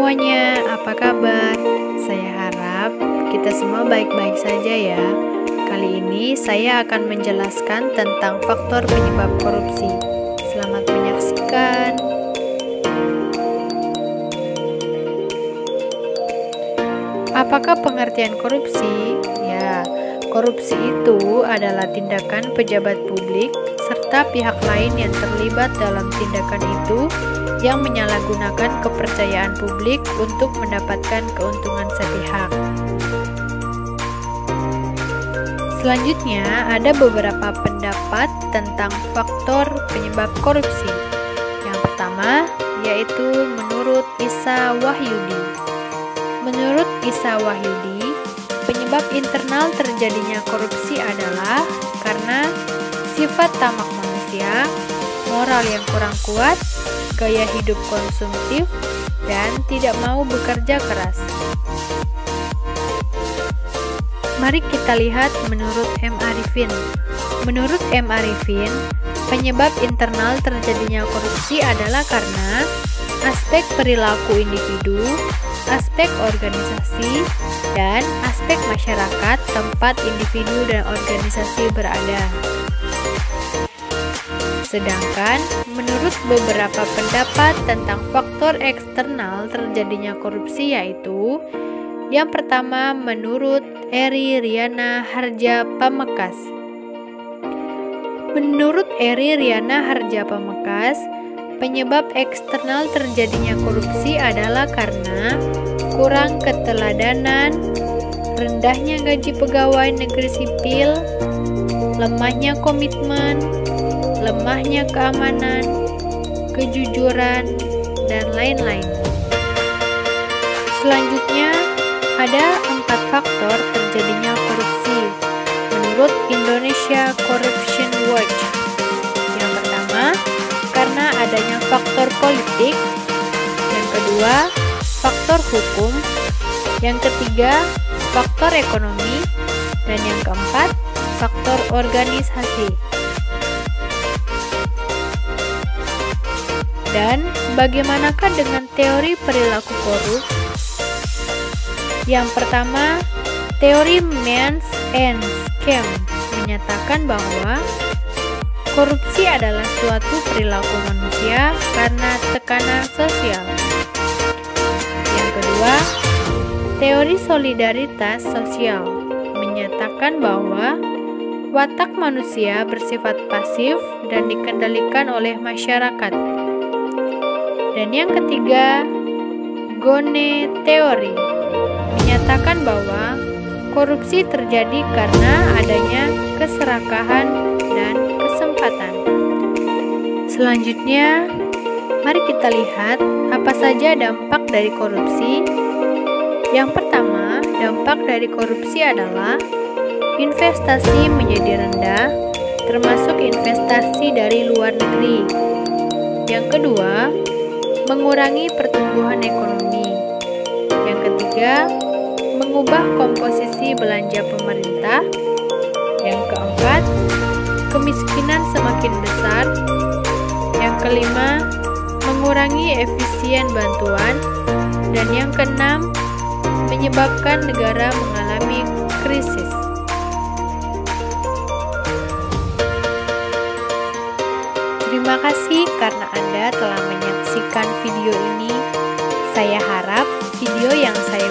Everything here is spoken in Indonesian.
semuanya, apa kabar? Saya harap kita semua baik-baik saja ya. Kali ini saya akan menjelaskan tentang faktor penyebab korupsi. Selamat menyaksikan. Apakah pengertian korupsi? Ya, korupsi itu adalah tindakan pejabat publik serta pihak lain yang terlibat dalam tindakan itu yang menyalahgunakan kepercayaan publik untuk mendapatkan keuntungan sepihak. Selanjutnya, ada beberapa pendapat tentang faktor penyebab korupsi. Yang pertama, yaitu menurut Isa Wahyudi. Menurut Isa Wahyudi, penyebab internal terjadinya korupsi adalah karena sifat tamak manusia, moral yang kurang kuat, gaya hidup konsumtif, dan tidak mau bekerja keras. Mari kita lihat menurut M. Arifin. Menurut M. Arifin, penyebab internal terjadinya korupsi adalah karena aspek perilaku individu, aspek organisasi, dan aspek masyarakat tempat individu dan organisasi berada. Sedangkan menurut beberapa pendapat tentang faktor eksternal terjadinya korupsi yaitu yang pertama menurut Eri Riana Harja Pamekas. Menurut Eri Riana Harja Pamekas, penyebab eksternal terjadinya korupsi adalah karena kurang keteladanan, rendahnya gaji pegawai negeri sipil, lemahnya komitmen, lemahnya keamanan, kejujuran, dan lain-lain. Selanjutnya, ada 4 faktor terjadinya korupsi menurut Indonesia Corruption Watch. Yang pertama, karena adanya faktor politik. Yang kedua, faktor hukum. Yang ketiga, faktor ekonomi. Dan yang keempat, faktor organisasi. Dan bagaimanakah dengan teori perilaku korup? Yang pertama, teori Means and Scheme menyatakan bahwa korupsi adalah suatu perilaku manusia karena tekanan sosial. Yang kedua, teori solidaritas sosial menyatakan bahwa watak manusia bersifat pasif dan dikendalikan oleh masyarakat. Dan yang ketiga, Gone teori menyatakan bahwa korupsi terjadi karena adanya keserakahan dan kesempatan. Selanjutnya, mari kita lihat apa saja dampak dari korupsi. Yang pertama, dampak dari korupsi adalah investasi menjadi rendah, termasuk investasi dari luar negeri. Yang kedua, mengurangi pertumbuhan ekonomi. Yang ketiga, mengubah komposisi belanja pemerintah. Yang keempat, kemiskinan semakin besar. Yang kelima, mengurangi efisien bantuan. Dan yang keenam, menyebabkan negara mengalami krisis. Terima kasih karena Anda telah menyaksikan video ini. Saya harap video yang saya